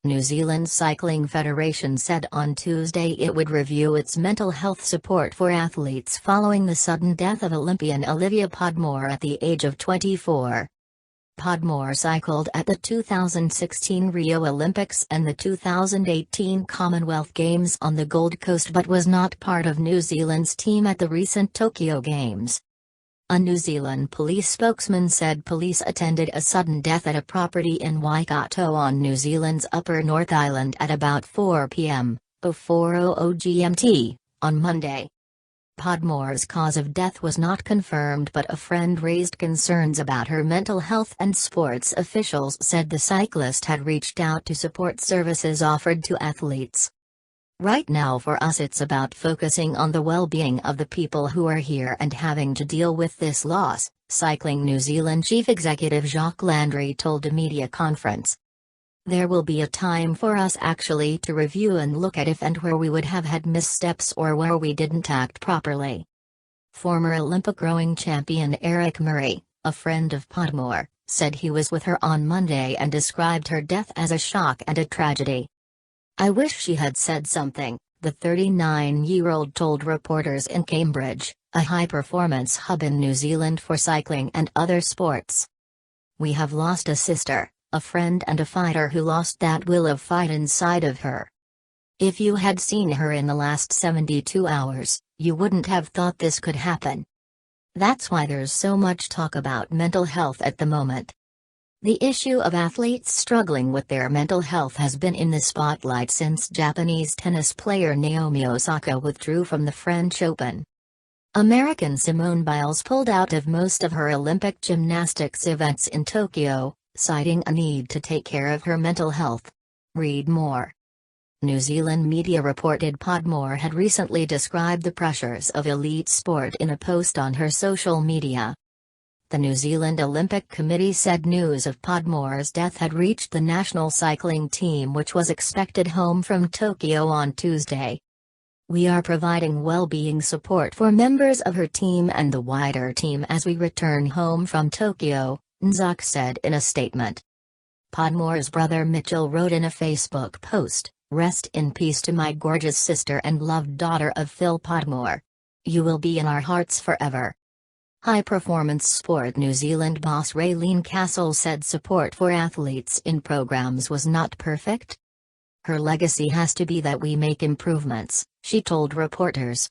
New Zealand Cycling Federation said on Tuesday it would review its mental health support for athletes following the sudden death of Olympian Olivia Podmore at the age of 24. Podmore cycled at the 2016 Rio Olympics and the 2018 Commonwealth Games on the Gold Coast but was not part of New Zealand's team at the recent Tokyo Games. A New Zealand police spokesman said police attended a sudden death at a property in Waikato on New Zealand's Upper North Island at about 4 p.m. 04:00 GMT, on Monday. Podmore's cause of death was not confirmed, but a friend raised concerns about her mental health, and sports officials said the cyclist had reached out to support services offered to athletes. "Right now for us it's about focusing on the well-being of the people who are here and having to deal with this loss," Cycling New Zealand Chief Executive Jacques Landry told a media conference. "There will be a time for us actually to review and look at if and where we would have had missteps or where we didn't act properly." Former Olympic rowing champion Eric Murray, a friend of Podmore, said he was with her on Monday and described her death as a shock and a tragedy. "I wish she had said something," the 39-year-old told reporters in Cambridge, a high-performance hub in New Zealand for cycling and other sports. "We have lost a sister, a friend and a fighter who lost that will of fight inside of her. If you had seen her in the last 72 hours, you wouldn't have thought this could happen. That's why there's so much talk about mental health at the moment." The issue of athletes struggling with their mental health has been in the spotlight since Japanese tennis player Naomi Osaka withdrew from the French Open. American Simone Biles pulled out of most of her Olympic gymnastics events in Tokyo, citing a need to take care of her mental health. Read more. New Zealand media reported Podmore had recently described the pressures of elite sport in a post on her social media. The New Zealand Olympic Committee said news of Podmore's death had reached the national cycling team, which was expected home from Tokyo on Tuesday. "We are providing well-being support for members of her team and the wider team as we return home from Tokyo," Nzak said in a statement. Podmore's brother Mitchell wrote in a Facebook post, "Rest in peace to my gorgeous sister and loved daughter of Phil Podmore. You will be in our hearts forever." High-performance sport New Zealand boss Raylene Castle said support for athletes in programs was not perfect. "Her legacy has to be that we make improvements," she told reporters.